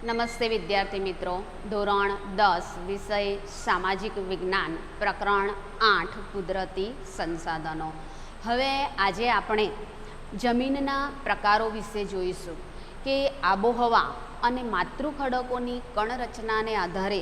નમસ્તે વિદ્યાર્થી મિત્રો, ધોરણ 10 વિષય સામાજિક વિજ્ઞાન પ્રકરણ 8 કુદરતી સંસાધનો. હવે આજે આપણે જમીનના પ્રકારો વિશે જોઈશું કે આબોહવા અને માતૃખડકોની કણરચનાને આધારે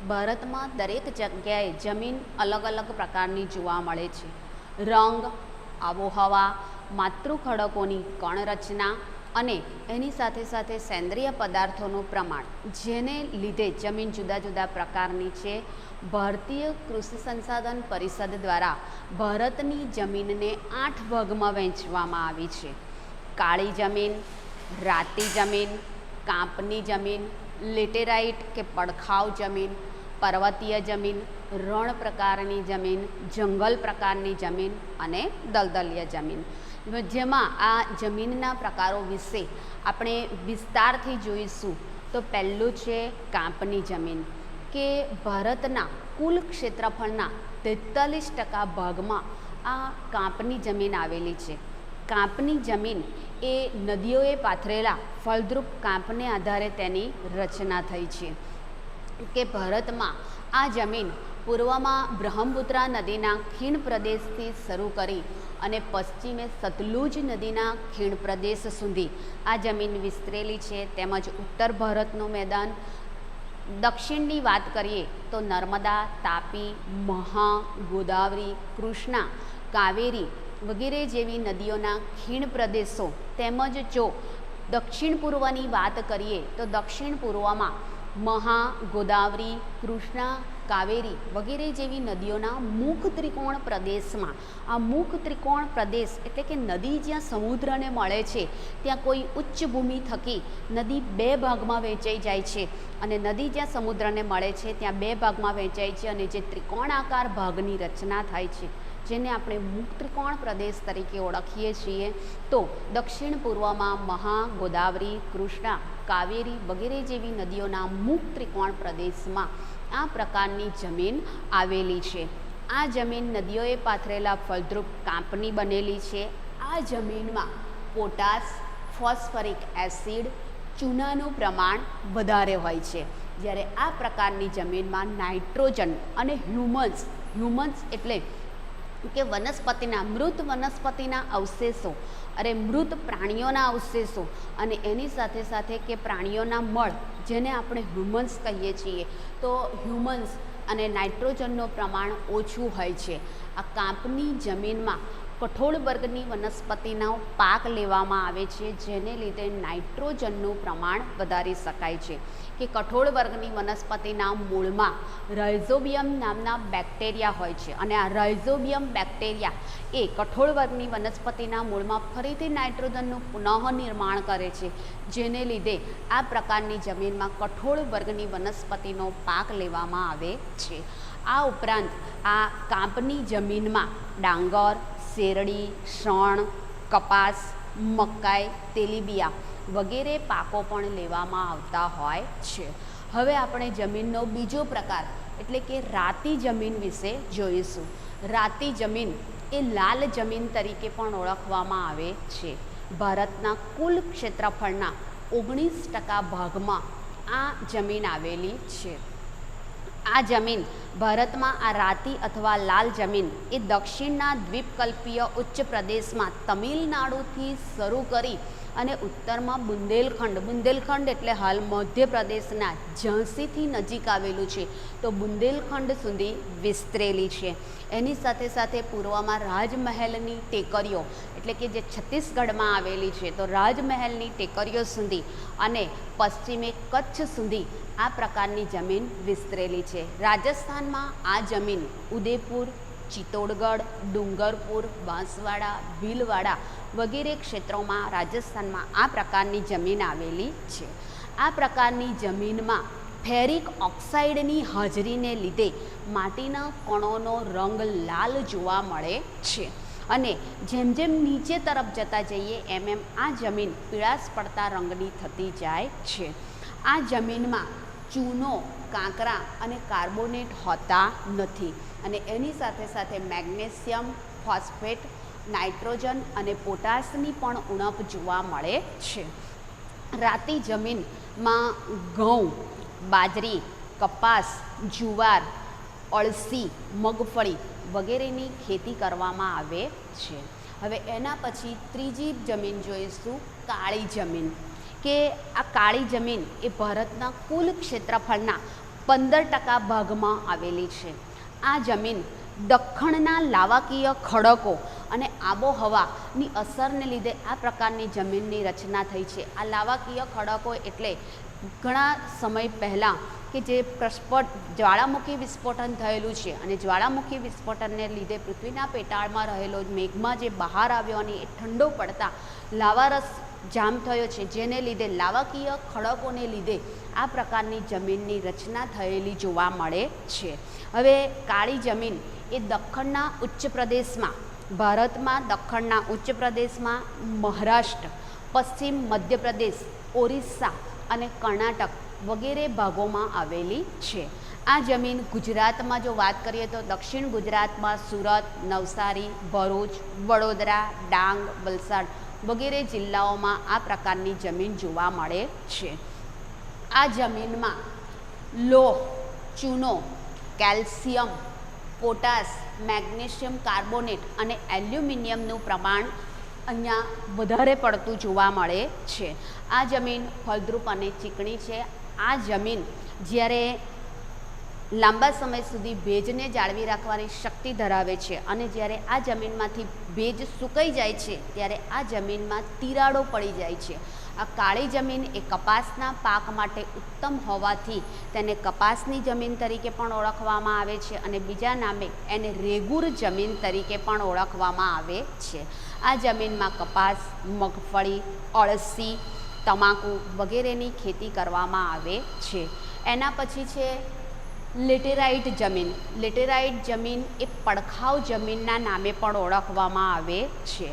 ભારતમાં દરેક જગ્યાએ જમીન અલગ અલગ પ્રકારની જોવા મળે છે. રંગ, આબોહવા, માતૃખડકોની કણરચના અને એની સાથે સાથે સેન્દ્રિય પદાર્થોનું પ્રમાણ, જેને લીધે જમીન જુદા જુદા પ્રકારની છે. ભારતીય કૃષિ સંસાધન પરિષદ દ્વારા ભારતની જમીનને 8 ભાગમાં વહેંચવામાં આવી છે. કાળી જમીન, રાતી જમીન, કાંપની જમીન, લેટેરાઇટ કે પડખાવ જમીન, પર્વતીય જમીન, રણ પ્રકારની જમીન, જંગલ પ્રકારની જમીન અને દલદલીય જમીન. જેમાં આ જમીનના પ્રકારો વિશે આપણે વિસ્તારથી જોઈશું. તો પહેલું છે કાંપની જમીન, કે ભારતના કુલ ક્ષેત્રફળના 43% ભાગમાં આ કાંપની જમીન આવેલી છે. કાંપની જમીન એ નદીઓએ પાથરેલા ફળદ્રુપ કાંપને આધારે તેની રચના થઈ છે. કે ભારતમાં આ જમીન પૂર્વમાં બ્રહ્મપુત્રા નદીના ખીણ પ્રદેશથી શરૂ કરી અને પશ્ચિમે સતલુજ નદીના ખીણ પ્રદેશ સુધી આ જમીન વિસ્તરેલી છે. તેમજ ઉત્તર ભારતનું મેદાન, દક્ષિણની વાત કરીએ તો નર્મદા, તાપી, મહા, ગોદાવરી, કૃષ્ણા, કાવેરી વગેરે જેવી નદીઓના ખીણ પ્રદેશો, તેમજ જો દક્ષિણ પૂર્વની વાત કરીએ તો દક્ષિણ પૂર્વમાં મહા, ગોદાવરી, કૃષ્ણા, કાવેરી વગેરે જેવી નદીઓના મુખ ત્રિકોણ પ્રદેશમાં, આ મુખ ત્રિકોણ પ્રદેશ એટલે કે નદી જ્યાં સમુદ્રને મળે છે ત્યાં કોઈ ઉચ્ચ ભૂમિ થકી નદી 2 ભાગમાં વહેંચાઈ જાય છે, અને નદી જ્યાં સમુદ્રને મળે છે ત્યાં 2 ભાગમાં વહેંચાય છે, અને જે ત્રિકોણાકાર ભાગની રચના થાય છે જેને આપણે મુખ ત્રિકોણ પ્રદેશ તરીકે ઓળખીએ છીએ. તો દક્ષિણ પૂર્વમાં મહા, ગોદાવરી, કૃષ્ણા, કાવેરી વગેરે જેવી નદીઓના મુખ ત્રિકોણ પ્રદેશમાં આ પ્રકારની જમીન આવેલી છે. આ જમીન નદીઓએ પાથરેલા ફળદ્રુપ કાંપની બનેલી છે. આ જમીનમાં પોટાશ, ફોસ્ફરિક એસિડ, ચૂનાનું પ્રમાણ વધારે હોય છે. જ્યારે આ પ્રકારની જમીનમાં નાઇટ્રોજન અને હ્યુમન્સ એટલે કે વનસ્પતિના મૃત વનસ્પતિના અવશેષો અને મૃત પ્રાણીઓના અવશેષો અને એની સાથે સાથે કે પ્રાણીઓના મળ, જેને આપણે હ્યુમન્સ કહીએ છીએ, તો હ્યુમન્સ અને નાઇટ્રોજનનું પ્રમાણ ઓછું હોય છે. આ કાંપની જમીનમાં કઠોળ વર્ગની વનસ્પતિનો પાક લેવામાં આવે છે, જેને લીધે નાઇટ્રોજનનું પ્રમાણ વધારી શકાય છે. કે કઠોળ વર્ગની વનસ્પતિના મૂળમાં રાઇઝોબિયમ નામના બેક્ટેરિયા હોય છે, અને આ રાઇઝોબિયમ બેક્ટેરિયા એ કઠોળ વર્ગની વનસ્પતિના મૂળમાં ફરીથી નાઇટ્રોજનનું પુનઃનિર્માણ કરે છે, જેને લીધે આ પ્રકારની જમીનમાં કઠોળ વર્ગની વનસ્પતિનો પાક લેવામાં આવે છે. આ ઉપરાંત આ કાંપની જમીનમાં ડાંગર, શેરડી, શણ, કપાસ, મકાઈ, તેલીબિયા વગેરે પાકો પણ લેવામાં આવતા હોય છે. હવે આપણે જમીનનો બીજો પ્રકાર એટલે કે રાતી જમીન વિશે જોઈશું. રાતી જમીન એ લાલ જમીન તરીકે પણ ઓળખવામાં આવે છે. ભારતના કુલ ક્ષેત્રફળના 19% ભાગમાં આ જમીન આવેલી છે. આ જમીન ભારતમાં આ રાતી અથવા લાલ જમીન એ દક્ષિણના દ્વીપકલ્પીય ઉચ્ચ પ્રદેશમાં તમિલનાડુથી શરૂ કરી અને ઉત્તરમાં બુંદેલખંડ એટલે હાલ મધ્યપ્રદેશના ઝાંસીથી નજીક આવેલું છે, તો બુંદેલખંડ સુધી વિસ્તરેલી છે. એની સાથે સાથે પૂર્વમાં રાજમહેલની ટેકરીઓ એટલે કે જે છત્તીસગઢમાં આવેલી છે, તો રાજમહેલની ટેકરીઓ સુધી અને પશ્ચિમે કચ્છ સુધી આ પ્રકારની જમીન વિસ્તરેલી છે. રાજસ્થાનમાં આ જમીન ઉદયપુર, ચિત્તોડગઢ, ડુંગરપુર, બાંસવાડા, ભીલવાડા વગેરે ક્ષેત્રોમાં રાજસ્થાનમાં આ પ્રકારની જમીન આવેલી છે. આ પ્રકારની જમીનમાં ફેરિક ઓક્સાઇડની હાજરીને લીધે માટીના કણોનો રંગ લાલ જોવા મળે છે, અને જેમ જેમ નીચે તરફ જતા જઈએ એમ આ જમીન પીળાશ પડતા રંગની થતી જાય છે. આ જમીનમાં ચૂનો, કાંકરા અને કાર્બોનેટ હોતા નથી, અને એની સાથે સાથે મેગ્નેશિયમ, ફોસ્ફેટ, નાઇટ્રોજન અને પોટાશની પણ ઉણપ જોવા મળે છે. રાતી જમીનમાં ઘઉં, બાજરી, કપાસ, જુવાર, અળસી, મગફળી વગેરેની ખેતી કરવામાં આવે છે. હવે એના પછી ત્રીજી જમીન જોઈશું, કાળી જમીન. કે આ કાળી જમીન એ ભારતના કુલ ક્ષેત્રફળના 15% ભાગમાં આવેલી છે. આ જમીન દખ્ખણના લાવાકીય ખડકો અને આબોહવાની અસરને લીધે આ પ્રકારની જમીનની રચના થઈ છે. આ લાવાકીય ખડકો એટલે ઘણા સમય પહેલાં કે જે જ્વાળામુખી વિસ્ફોટન થયેલું છે અને જ્વાળામુખી વિસ્ફોટનને લીધે પૃથ્વીના પેટાળમાં રહેલો મેઘમાં જે બહાર આવ્યો અને એ ઠંડો પડતા લાવારસ જામ થયો છે, જેને લીધે લાવાકીય ખડકોને લીધે આ પ્રકારની જમીનની રચના થયેલી જોવા મળે છે. હવે કાળી જમીન એ દખ્ખણના ઉચ્ચ પ્રદેશમાં, ભારતમાં દખ્ખણના ઉચ્ચ પ્રદેશમાં, મહારાષ્ટ્ર, પશ્ચિમ મધ્યપ્રદેશ, ઓરિસ્સા અને કર્ણાટક વગેરે ભાગોમાં આવેલી છે. આ જમીન ગુજરાતમાં જો વાત કરીએ તો દક્ષિણ ગુજરાતમાં સુરત, નવસારી, ભરૂચ, વડોદરા, ડાંગ, વલસાડ વગેરે જિલ્લાઓમાં આ પ્રકારની જમીન જોવા મળે છે. આ જમીનમાં લોહ, ચૂનો, કેલ્શિયમ, પોટાશ, મેગ્નેશિયમ કાર્બોનેટ અને એલ્યુમિનિયમનું પ્રમાણ અહીંયા વધારે પડતું જોવા મળે છે. આ જમીન ફળદ્રુપ અને ચીકણી છે. આ જમીન જ્યારે લાંબા સમય સુધી ભેજને જાળવી રાખવાની શક્તિ ધરાવે છે અને જ્યારે આ જમીનમાંથી ભેજ સુકાઈ જાય છે ત્યારે આ જમીનમાં તિરાડો પડી જાય છે. આ કાળી જમીન એ કપાસના પાક માટે ઉત્તમ હોવાથી તેને કપાસની જમીન તરીકે પણ ઓળખવામાં આવે છે અને બીજા નામે એને રેગુર જમીન તરીકે પણ ઓળખવામાં આવે છે. આ જમીનમાં કપાસ, મગફળી, અળસી, તમાકુ વગેરેની ખેતી કરવામાં આવે છે. એના પછી છે લેટેરાઇટ જમીન. લેટેરાઇટ જમીન એ પડખાવ જમીનના નામે પણ ઓળખવામાં આવે છે.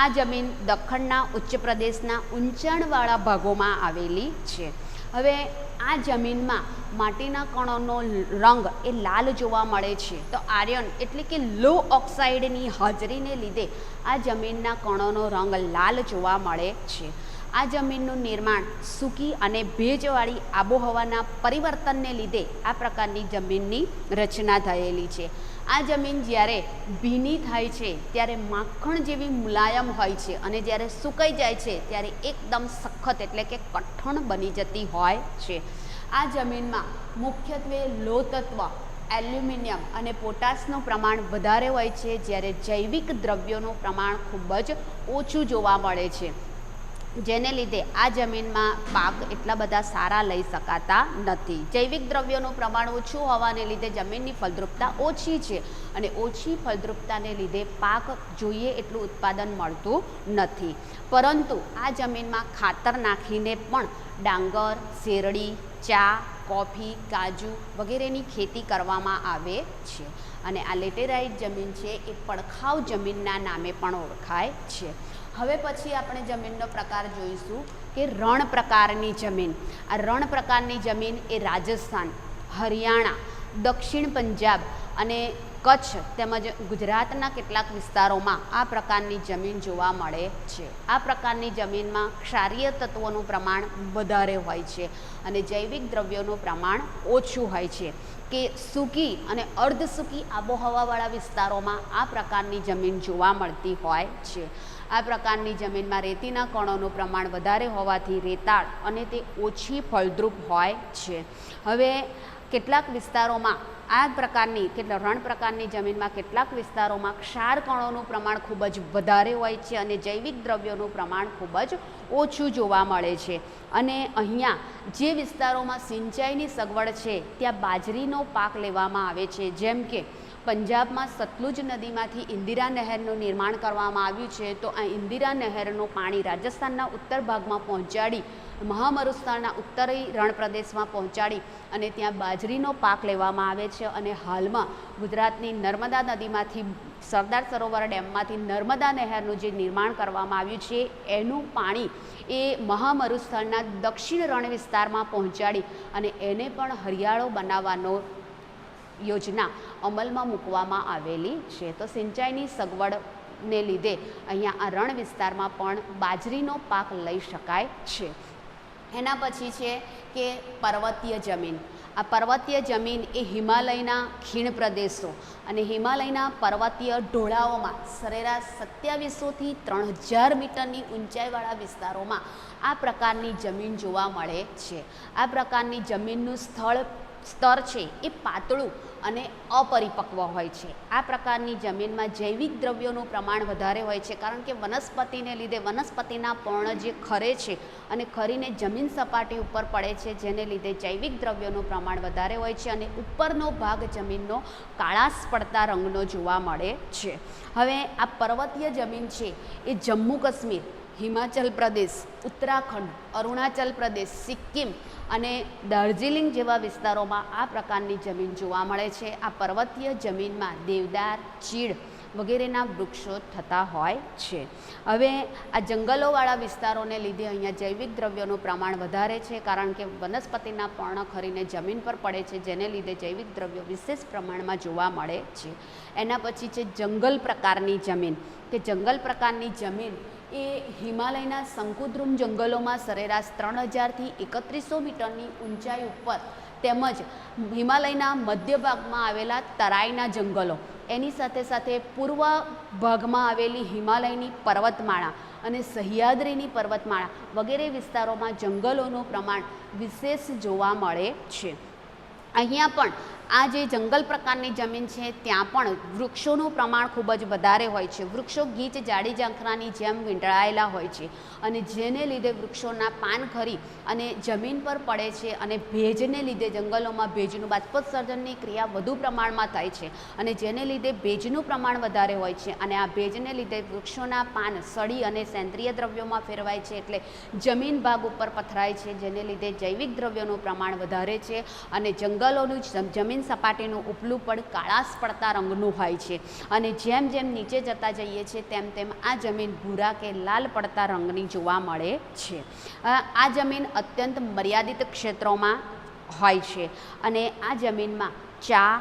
આ જમીન દખ્ખણના ઉચ્ચ પ્રદેશના ઊંચાણવાળા ભાગોમાં આવેલી છે. હવે આ જમીનમાં માટીના કણોનો રંગ એ લાલ જોવા મળે છે. તો આયર્ન એટલે કે લો ઓક્સાઇડની હાજરીને લીધે આ જમીનના કણોનો રંગ લાલ જોવા મળે છે. આ જમીનનું નિર્માણ સૂકી અને ભેજવાળી આબોહવાના પરિવર્તનને લીધે આ પ્રકારની જમીનની રચના થયેલી છે. આ જમીન જ્યારે ભીની થાય છે ત્યારે માખણ જેવી મુલાયમ હોય છે અને જ્યારે સુકાઈ જાય છે ત્યારે એકદમ સખત એટલે કે કઠણ બની જતી હોય છે. આ જમીનમાં મુખ્યત્વે લોહ તત્વ, એલ્યુમિનિયમ અને પોટાશનું પ્રમાણ વધારે હોય છે, જ્યારે જૈવિક દ્રવ્યોનું પ્રમાણ ખૂબ જ ઓછું જોવા મળે છે, જેને લીધે આ જમીનમાં પાક એટલા બધા સારા લઈ શકાતા નથી. જૈવિક દ્રવ્યોનું પ્રમાણ ઓછું હોવાને લીધે જમીનની ફળદ્રુપતા ઓછી છે અને ઓછી ફળદ્રુપતાને લીધે પાક જોઈએ એટલું ઉત્પાદન મળતું નથી. પરંતુ આ જમીનમાં ખાતર નાખીને પણ ડાંગર, શેરડી, ચા, કોફી, કાજુ વગેરેની ખેતી કરવામાં આવે છે અને આ લેટેરાઇટ જમીન છે એ પડખાવ જમીનના નામે પણ ઓળખાય છે. હવે પછી આપણે જમીનનો પ્રકાર જોઈશું કે રણ પ્રકારની જમીન. આ રણ પ્રકારની જમીન એ રાજસ્થાન, હરિયાણા, દક્ષિણ પંજાબ અને કચ્છ તેમજ ગુજરાતના કેટલાક વિસ્તારોમાં આ પ્રકારની જમીન જોવા મળે છે. આ પ્રકારની જમીનમાં ક્ષારીય તત્વોનું પ્રમાણ વધારે હોય છે અને જૈવિક દ્રવ્યોનું પ્રમાણ ઓછું હોય છે. કે સૂકી અને અર્ધ સૂકી આબોહવાવાળા વિસ્તારોમાં આ પ્રકારની જમીન જોવા મળતી હોય છે. આ પ્રકારની જમીનમાં રેતીના કણોનું પ્રમાણ વધારે હોવાથી રેતાળ અને તે ઓછી ફળદ્રુપ હોય છે. હવે કેટલાક વિસ્તારોમાં આ પ્રકારની રણ પ્રકારની જમીનમાં કેટલાક વિસ્તારોમાં ક્ષાર કણોનું પ્રમાણ ખૂબ જ વધારે હોય છે અને જૈવિક દ્રવ્યોનું પ્રમાણ ખૂબ જ ઓછું જોવા મળે છે. અને અહીંયા જે વિસ્તારોમાં સિંચાઈની સગવડ છે ત્યાં બાજરીનો પાક લેવામાં આવે છે. જેમ કે પંજાબમાં સતલુજ નદીમાંથી ઇન્દિરા નહેરનું નિર્માણ કરવામાં આવ્યું છે, તો આ ઇન્દિરા નહેરનું પાણી રાજસ્થાનના ઉત્તર ભાગમાં પહોંચાડી મહામરુસ્થળના ઉત્તરી રણ પ્રદેશમાં પહોંચાડી અને ત્યાં બાજરીનો પાક લેવામાં આવે છે. અને હાલમાં ગુજરાતની નર્મદા નદીમાંથી સરદાર સરોવર ડેમમાંથી નર્મદા નહેરનું જે નિર્માણ કરવામાં આવ્યું છે એનું પાણી એ મહામરુસ્થળના દક્ષિણ રણ વિસ્તારમાં પહોંચાડી અને એને પણ હરિયાળો બનાવવાનો યોજના અમલમાં મૂકવામાં આવેલી છે. તો સિંચાઈની સગવડને લીધે અહીંયા આ રણ વિસ્તારમાં પણ બાજરીનો પાક લઈ શકાય છે. એના પછી છે કે પર્વતીય જમીન. આ પર્વતીય જમીન એ હિમાલયના ખીણ પ્રદેશો અને હિમાલયના પર્વતીય ઢોળાવોમાં સરેરાશ 2700થી 3000 મીટરની ઊંચાઈવાળા વિસ્તારોમાં આ પ્રકારની જમીન જોવા મળે છે. આ પ્રકારની જમીનનું સ્તર છે એ પાતળું અને અપરિપક્વ હોય છે. આ પ્રકારની જમીનમાં જૈવિક દ્રવ્યોનું પ્રમાણ વધારે હોય છે, કારણ કે વનસ્પતિને લીધે વનસ્પતિના પર્ણ જે ખરે છે અને ખરીને જમીન સપાટી ઉપર પડે છે, જેને લીધે જૈવિક દ્રવ્યોનું પ્રમાણ વધારે હોય છે અને ઉપરનો ભાગ જમીનનો કાળાશ પડતા રંગનો જોવા મળે છે. હવે આ પર્વતીય જમીન છે એ જમ્મુ કાશ્મીર, હિમાચલ પ્રદેશ, ઉત્તરાખંડ, અરુણાચલ પ્રદેશ, સિક્કિમ અને દાર્જિલિંગ જેવા વિસ્તારોમાં આ પ્રકારની જમીન જોવા મળે છે. આ પર્વતીય જમીનમાં દેવદાર, ચીડ વગેરેના વૃક્ષો થતા હોય છે. હવે આ જંગલોવાળા વિસ્તારોને લીધે અહીંયા જૈવિક દ્રવ્યોનું પ્રમાણ વધારે છે, કારણ કે વનસ્પતિના પર્ણ ખરીને જમીન પર પડે છે, જેને લીધે જૈવિક દ્રવ્યો વિશેષ પ્રમાણમાં જોવા મળે છે. એના પછી છે જંગલ પ્રકારની જમીન, કે જંગલ પ્રકારની જમીન એ હિમાલયના શંકુદ્રુમ જંગલોમાં સરેરાશ 3000થી 3100 મીટરની ઊંચાઈ ઉપર તેમજ હિમાલયના મધ્ય ભાગમાં આવેલા તરાઈના જંગલો, એની સાથે સાથે પૂર્વ ભાગમાં આવેલી હિમાલયની પર્વતમાળા અને સહ્યાદ્રીની પર્વતમાળા વગેરે વિસ્તારોમાં જંગલોનું પ્રમાણ વિશેષ જોવા મળે છે. અહીંયા પણ આ જે જંગલ પ્રકારની જમીન છે ત્યાં પણ વૃક્ષોનું પ્રમાણ ખૂબ જ વધારે હોય છે. વૃક્ષો ગીચ જાડી ઝાંખરાની જેમ વીંટળાયેલા હોય છે અને જેને લીધે વૃક્ષોના પાન ખરી અને જમીન પર પડે છે અને ભેજને લીધે જંગલોમાં ભેજનું બાષ્પોત્સર્જનની ક્રિયા વધુ પ્રમાણમાં થાય છે અને જેને લીધે ભેજનું પ્રમાણ વધારે હોય છે અને આ ભેજને લીધે વૃક્ષોના પાન સડી અને સેન્દ્રિય દ્રવ્યોમાં ફેરવાય છે, એટલે જમીન ભાગ ઉપર પથરાય છે, જેને લીધે જૈવિક દ્રવ્યોનું પ્રમાણ વધારે છે અને જંગલોનું જમીન સપાટીનું ઉપલું પણ કાળાશ પડતા રંગનું હોય છે અને જેમ જેમ નીચે જતા જઈએ છીએ તેમ તેમ આ જમીન ભૂરા કે લાલ પડતા રંગની જોવા મળે છે. આ જમીન અત્યંત મર્યાદિત ક્ષેત્રોમાં હોય છે અને આ જમીનમાં ચા,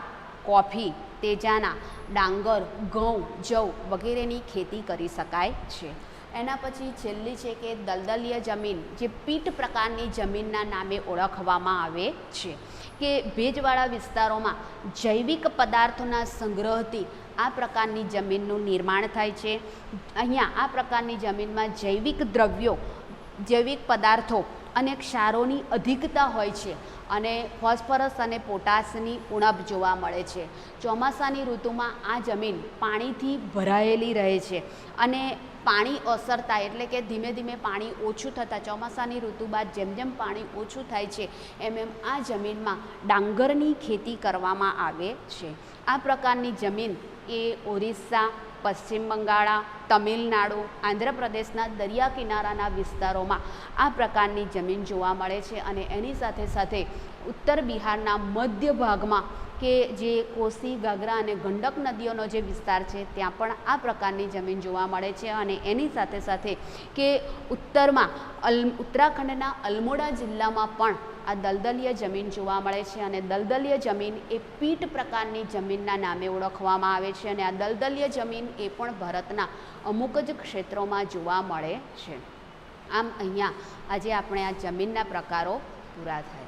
કોફી, તેજાના, ડાંગર, ઘઉં, જવ વગેરેની ખેતી કરી શકાય છે. એના પછી છેલ્લી છે કે દલદલીય જમીન, જે પીટ પ્રકારની જમીનના નામે ઓળખવામાં આવે છે, કે ભેજવાળા વિસ્તારોમાં જૈવિક પદાર્થોના સંગ્રહથી આ પ્રકારની જમીનનું નિર્માણ થાય છે. અહીંયા આ પ્રકારની જમીનમાં જૈવિક દ્રવ્યો, જૈવિક પદાર્થો અને ક્ષારોની અધિકતા હોય છે અને ફોસ્ફરસ અને પોટાશની ઉણપ જોવા મળે છે. ચોમાસાની ઋતુમાં આ જમીન પાણીથી ભરાયેલી રહે છે અને પાણી ઓસરતા એટલે કે ધીમે ધીમે પાણી ઓછું થતાં ચોમાસાની ઋતુ બાદ જેમ જેમ પાણી ઓછું થાય છે એમ એમ આ જમીનમાં ડાંગરની ખેતી કરવામાં આવે છે. આ પ્રકારની જમીન એ ઓરિસ્સા, પશ્ચિમ બંગાળ, તમિલનાડુ, આંધ્રપ્રદેશના દરિયા કિનારાના વિસ્તારોમાં આ પ્રકારની જમીન જોવા મળે છે અને એની સાથે સાથે ઉત્તર બિહારના મધ્ય ભાગમાં કે જે કોસી, ગાગરા અને ગંડક નદીઓનો જે વિસ્તાર છે ત્યાં પણ આ પ્રકારની જમીન જોવા મળે છે અને એની સાથે સાથે કે ઉત્તરમાં ઉત્તરાખંડના અલ્મોડા જિલ્લામાં પણ આ દલદલીય જમીન જોવા મળે છે અને દલદલીય જમીન એ પીટ પ્રકારની જમીનના નામે ઓળખવામાં આવે છે અને આ દલદલીય જમીન એ પણ ભારતના અમુક જ ક્ષેત્રોમાં જોવા મળે છે. આમ અહીંયા આજે આપણે આ જમીનના પ્રકારો પૂરા થયા.